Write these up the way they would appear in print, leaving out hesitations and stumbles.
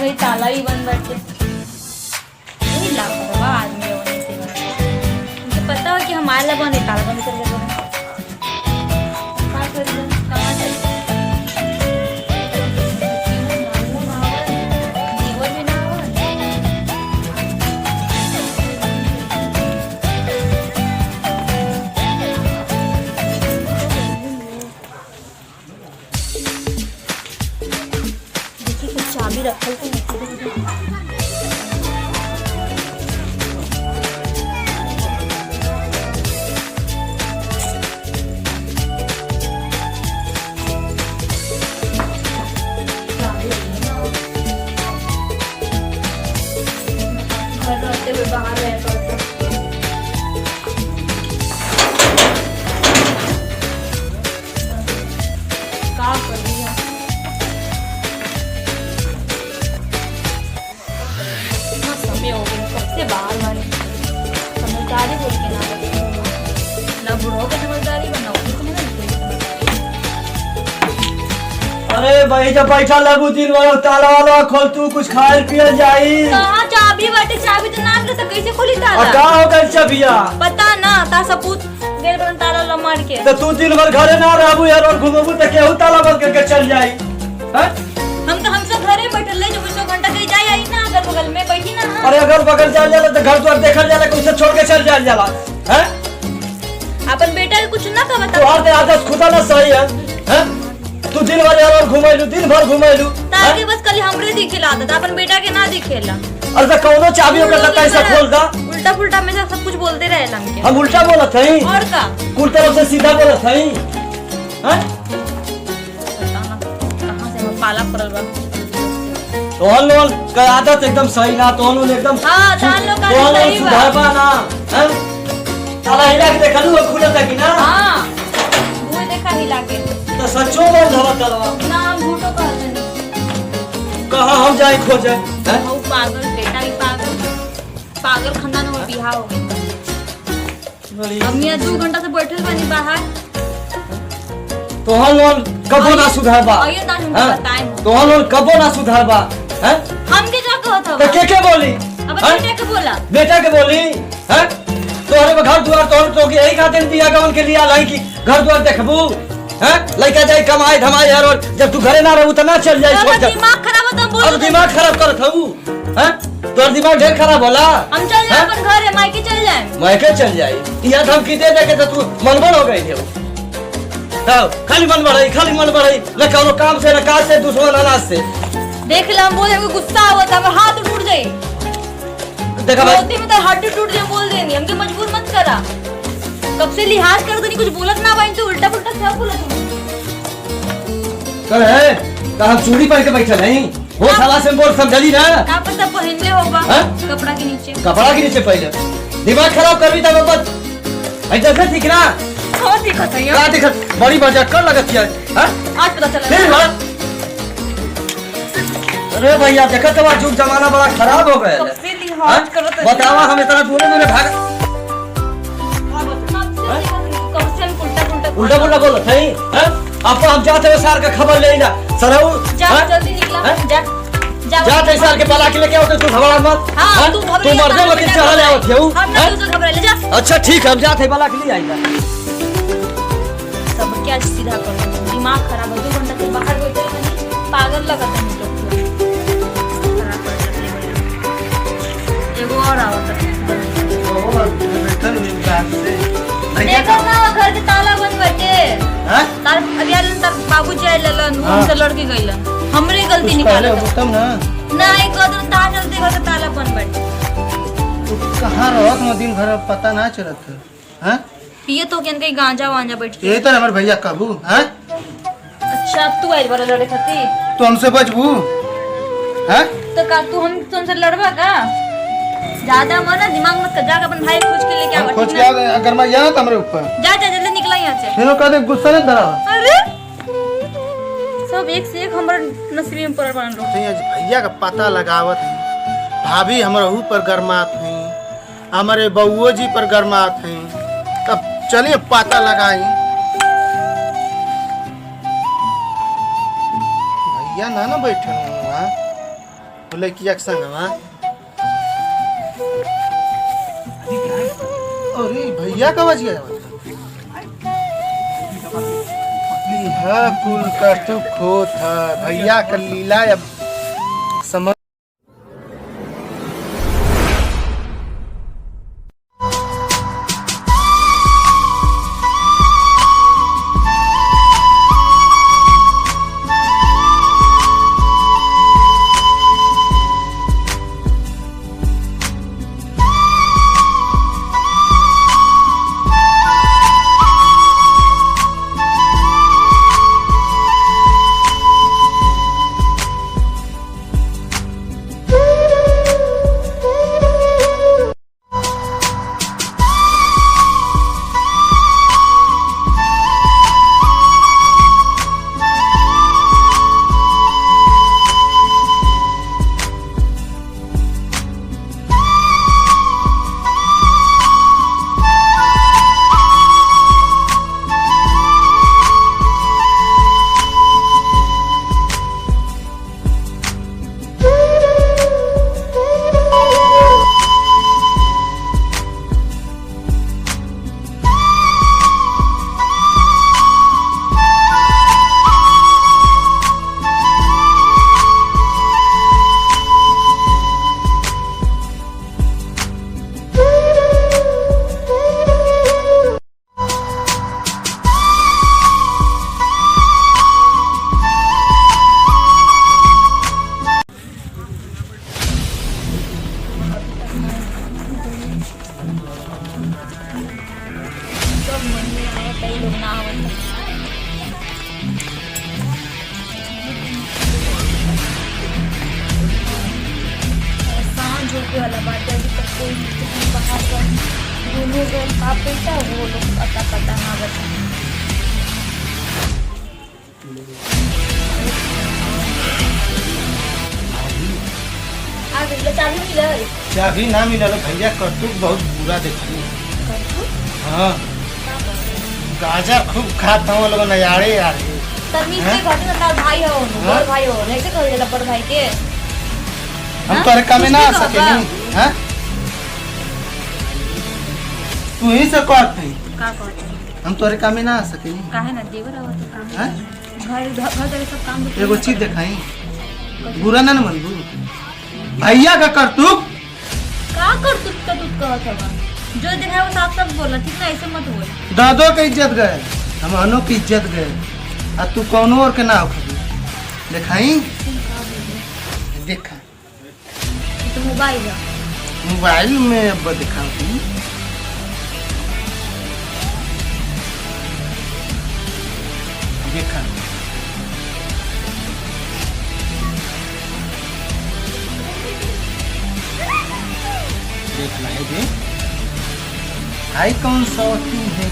घड़ी ताला भी बंद बैठे नहीं लापरवाह आदमी है। मुझे पता हो कि हमारे लगा नहीं ताला बंद कर देगा। चाबी रखल तो रहते हुए बाहर रहता क्या कर दिया। समय हो गया सबसे बाहर वाले समझदारी बोल के ना बुढ़ो का समझदारी बनाओ। अरे भाई जब बैठा लगू दिन वाला ताला वाला खोल तू कुछ खाए पिए जाई। कहां चाबी बाटे चाबी तो ना ले तो कैसे खोली ताला। का हो गई चाबिया पता ना ता सपूत गेल बन ताला ला मार के। तो तू दिन भर घरे ना रहबू यार और घुमबू तो केहू ताला बंद करके चल जाई। हैं हम सब घरे बैठल ले जो 2 घंटा कहीं जाई आई ना अगर बगल में बैठी ना। अरे अगर बगल चल जाला तो घर द्वार देखल जाला कि उसे छोड़ के चल जाल जाला। हैं अपन बेटा के कुछ ना का बता। तो आते आदत खुदा ना सही है। हैं तू दिन भर यार घुमाइलू दिन भर घुमाइलू ताकि बस कल हमरे दिखेला आदत अपन बेटा के ना दिखेला। अरे तो कौनो चाबी ओकर कैसे खोल दा। उल्टा पुल्टा में सब कुछ बोलते रहेला हमके। हम उल्टा बोलत हई और का कुल तरफ से सीधा बोलत हई। हैं कहां से हम पाला पड़ल बा। तोहन लोग का आदत एकदम सही ना। तोहन लोग एकदम हां तान लोग का सही बा। सुधारबा ना। हैं ताला हिला के देखलू खुलत है कि ना। हां वो देखा हिला के तो सच्चो बोल धवा तलवा ना झूठो कहत नहीं। कहां हम जाए खोजे। हैं वो पागल बेटा ही पागल खानदान में बियाह हो गया। हम यहाँ 2 घंटा से बैठल बानी बाहर। तोहन लोग कबो ना सुधारबा। आइए ना हमको बताएं। तोहन लोग कबो ना सुधारबा। हैं हम के क्या कहत हवा। तो के बोली अब बेटा के बोला बेटा के बोली। हैं तोहरे घर द्वार तोहर तो यही खातिर बियाह गवन के लिए लाई कि घर द्वार देखबू। हैं लइका जाई कमाई धमाई हर और जब तू घरे ना रहू त ना चल जाई सोच। दिमाग खराब होता बोल। अब दिमाग खराब करत हऊ। हैं तोर दिमाग ढेर खराब होला। हम चल जाए अपन घर है मायके चल जाए। मायके चल जाई इया धमकी दे दे के तो तू मनबन हो गई थे। खाली मन बढ़ई न कौनो काम से न काज से दुश्मन अनाज से। देख ले हम बोले गुस्सा आवत हमर हाथ टूट जाई। देखा भाई मोती में तो हड्डी टूट जाए बोल देनी हमके मजबूर मत करा। कब से लिहाज कर दो नहीं कुछ बोलत ना भाई तो उल्टा पुल्टा क्या बोलत कर है का हम चूड़ी पहन के बैठे नहीं वो साला से बोल समझली ना। का पता पहनले होगा कपड़ा के नीचे पहले दिमाग खराब करबी तब बस ऐसा से ठीक ना। हां दिखत है का दिखत बड़ी मजाक कर लगत है। हां आज पता चला फिर अरे भैया देखत बा जुग जमाना बड़ा खराब हो गया। कब से लिहाज करत है बतावा हम इतना दूर भाग उल्टा पुल्टा बोलत है। हैं अब हम जाते हैं सार का खबर ले ना सरऊ जा जल्दी निकला जा जाते सार के पला के लेके आओ तू घबरा मत। हां तू मर्दे वकील चढ़ा ले आवत हूं। हम ना तू घबरा ले जा। अच्छा ठीक है हम जाते पला के लिए आएगा। सब क्या सीधा कर दिमाग खराब हो 2 घंटा से बाहर बैठे नहीं पागल लगता है मुझे। एगो और आवत है देखो ना घर के ताला बंद बैठे। हां तार अबियालन तार बाबूजी आइलन उनसे लड़के गइलन हमरे गलती निकाल तब ना नहीं कदर ता चलते घर के ताला बंद बैठे। तू कहां रहत न दिन भर पता ना चलत है। हां पिए तो केन कहीं गांजा वांजा बैठ के ये तो हमर भैया काबू। हां अच्छा तू आइल बड़ा लड़े खाती तू हमसे बचबू। हां तो का तू हम तुमसे लड़बा का ज्यादा मत दिमाग मत कर जाकर अपन भाई खोज के लेके आवा। खोज के अगर मैं यहाँ हमरे ऊपर जा जा जल्दी निकला यहाँ से। हेलो का दे गुस्सा नहीं धरा। अरे सब एक से एक हमर नसीब में पड़ल बन लो। भैया का पता लगावत है भाभी हमारे ऊपर गरमात हैं हमारे बउओ जी पर गरमात हैं। तब चलिए पता लगाई। भैया ना बैठे वहाँ लड़किया के संग हाँ अरे भैया का बज गया कुल का तू खो था भैया का लीला अब समझ कई लोग ना आवत सांझ होके वाला बात है, अभी तक कोई बाहर का दोनों जो का पैसा वो लोग पता ना बता। आगे चाबी मिलल, चाबी ना मिलल भैया करतूक बहुत बुरा देखली। हाँ गाजर खूब खात हूँ लोग नजारे यार। तमीज से घट ना तार भाई हो बड़ भाई हो नहीं से कह देला बड़ भाई के हम तोरे कमे ना आ सकेनी। हां तू ही से करत है का कहत हम तोरे कमे ना आ सकेनी। काहे ना देवर आवत काम हां घर घर सब काम एगो चीज दिखाई बुरा ना मनबू भैया का करतूक का कर तू कहत हवा जो दिखाए वो साफ साफ बोला, ठीक ना ऐसे मत बोल। दादो के इज्जत गए हम अनु की इज्जत गए आ तू कौनो और के ना खबी दिखाई देखा तो मोबाइल है मोबाइल में अब दिखाऊं देखा देख ला है दे आई कौन सा है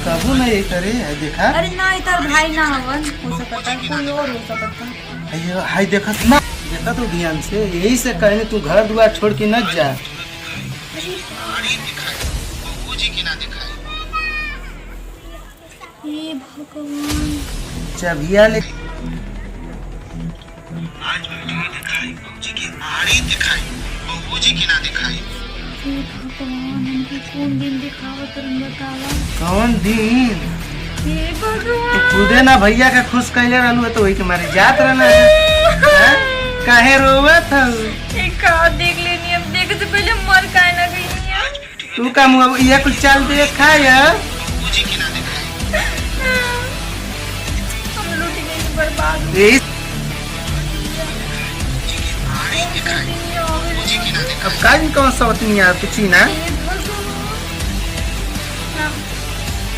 कबू नहीं करे है देखा। अरे ना इधर भाई ना हवन हो सकता है, कोई और हो सकता है। अयो हाय देखा ना देखा तो ध्यान से यही से कहने तू घर द्वार छोड़ के न जा। हे भगवान चबिया ले हे भगवान हमके कौन दिन दिखावत रन बतावा। कौन दिन हे तू भगवान खुदे ना भैया का खुश कैले रहलू तो वही के मारे जात रहना है काहे रोवत हौ एक का देख लेनी, अब देखे से पहले मर काहे ना गई है। तू का मुंह ये कुछ चाल दे खाया हम लूट गए बर्बाद हो यही अब काज कौन सा होती यार तू चीना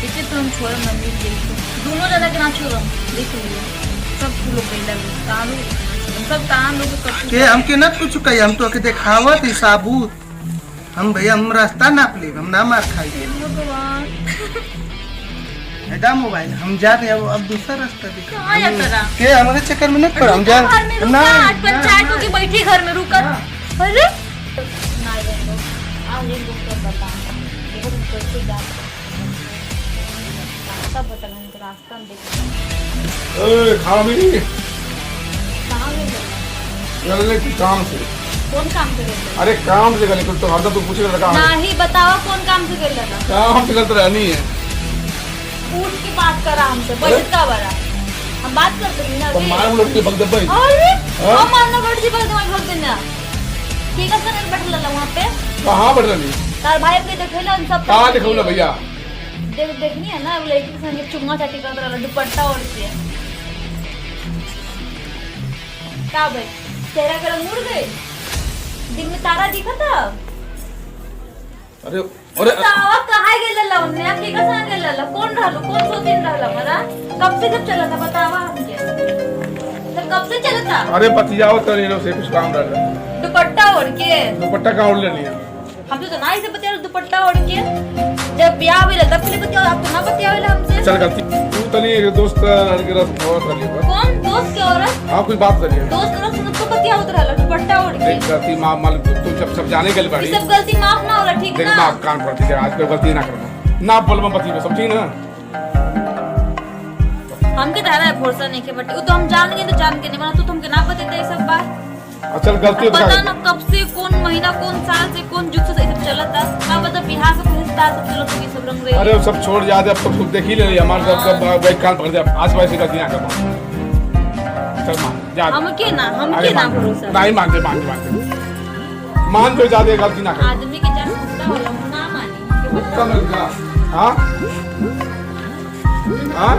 इसे तो हम छोड़ मंदिर देखो दोनों जना के ना छोड़ो देख लियो सब लोग पहले तालू सब तान लोग कर के हमके न कुछ कही हम तो के देखावत ही साबूत हम भैया हम रास्ता नाप ले हम ना मार खाई भगवान एदा मोबाइल हम जाते हैं अब दूसरा रास्ता देख कहां जाता रहा के हमारे चक्कर में न पड़ हम जा ना आज पंचायत होके बैठी घर में रुका अरे ना देखो आज एक दूसरे बता देखो तुम कैसे जा रास्ता बता हम रास्ता देख ए खामी कहां गले कुछ काम से। कौन काम से गए? अरे काम से गले कुछ तो हरदम तू पूछ रहा था नहीं बतावा कौन काम से गए लगा? काम से गलत रहनी है। उठ के बात करा हमसे, बजट का बड़ा हम बात करते हैं ना तो अभी। मार मुझे बग दे भाई। अरे हाँ? हम मारना बढ़ जी बग दे भग देना। ठीक है सर बैठ लला वहां पे। कहां बैठ रही? तार भाई के देखेला उन सब कहां देखो ना भैया? देखनी है ना वो लड़की के संग चुम्मा चाटी कर रहा दुपट्टा ओढ़ के। क्या भाई चेहरा का रंग उड़ गए? दिन में तारा दिखा था? अरे अरे बतावा कहाँ गेल लला उन्ने? के का संग गेल लला? कौन रहलो? कौन सो दिन रहला मरा? कब से जब चला था बतावा हमके? तो कब से चला था? अरे बतियाओ तो ये लोग से कुछ काम रह रहा। दुपट्टा ओढ़ के। दुपट्टा कहां ओढ़ लेनी है? हम तो ना इसे बतिया दुपट्टा ओढ़ के। जब ब्याह हुई तब के लिए बतिया, आप तो ना बतिया हमसे। चल गलती तू तो नहीं एक दोस्त लड़के रस और कर लिया। कौन दोस्त के औरत? हां कोई बात करिए। दोस्त लोग सुन तो बतिया उतर रहला दुपट्टा ओढ़ के। देख गलती माफ माल तू सब जाने के लिए ये बाड़ी। सब गलती माफ ना होला ठीक देख ना? माफ कान पड़ती है आज कोई गलती ना करना। ना बोलबा बती में समझी ना? हमके तारा भरोसा नहीं के बट वो तो हम जान गए तो जान के नहीं माना तो तुमके ना पता था ये सब बात। चल गलती अब पता ना कब से कौन महीना कौन साल से कौन जुग से ये सब चला था ना पता बिहार से कोई हिस्सा सब चलो तो ये सब रंग रही अरे वो सब छोड़ जा दे अब तो देख ही ले रही हमारे सब बैठ कान पकड़ दे आज वैसे गलती ना करना। चल मान जा हमके ना अरे मान भरोसा नहीं मान जो ज्यादा गलती ना कर। आदमी के जान कुत्ता होला वो ना मानी के कुत्ता बताओ। मिल गया हां हां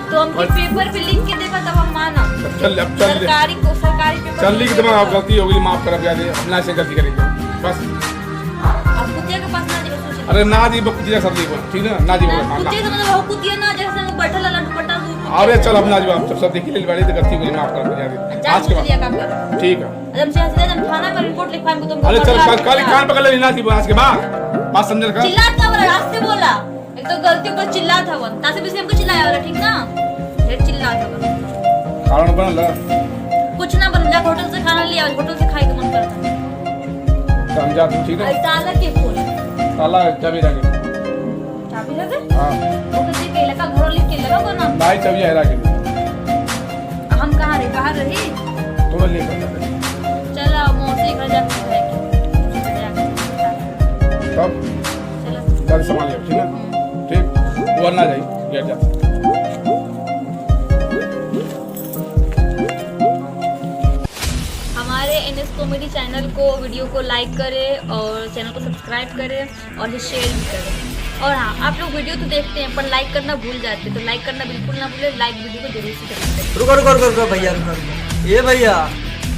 तो हमके पेपर पे लिख के देबा तब हम माना। चल अब चल ले सरकारी पेपर चल लिख दे अब गलती हो गई माफ कर दिया दे अपना से गलती करेंगे बस। अब कुत्ते के पास ना जाके सोच। अरे ना जी बकुतिया सब लिखो ठीक है ना जी बोला कुत्ते से मतलब वो कुत्ते ना जैसे वो बैठा ला दुपट्टा अरे चल अब ना जी आप सब देख ही ले बड़ी तो गलती हुई माफ कर दिया दे आज के बाद काम कर। ठीक है हम से हम थाना में रिपोर्ट लिखवाएंगे तुमको। अरे चल कल कान पकड़ ले ना जी आज के बाद बात समझ कर। चिल्लाता वाला रास्ते बोला एक तो गलती पर चिल्लाता था वो तासे भी हमको चिल्लाया वाला ठीक ना? फिर चिल्लाता था कारण बनल कुछ ना बन जा होटल से खाना लिया होटल से खाए के मन करता समझा तू ठीक है। ताला के खोल ताला चाबी लगे चाबी लगे हां वो किसी के लगा घर लिख के लगा ना भाई चाबी है रखे हम कहां रहे बाहर रही तो ले कर चलो मौसी घर जाके तब चलो चल संभाल ले ठीक है ठीक वो ना जाई गेट जा। हमारे NS कॉमेडी चैनल को वीडियो को लाइक करें और चैनल को सब्सक्राइब करें और शेयर भी करें। और हाँ आप लोग वीडियो तो देखते हैं पर लाइक करना भूल जाते हैं तो लाइक करना बिल्कुल ना भूलें। लाइक वीडियो को जरूर से करें। रुको भैया रुको ये भैया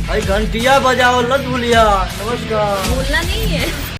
भाई घंटिया बजाओ लत भूलिया। नमस्कार। भूलना नहीं है।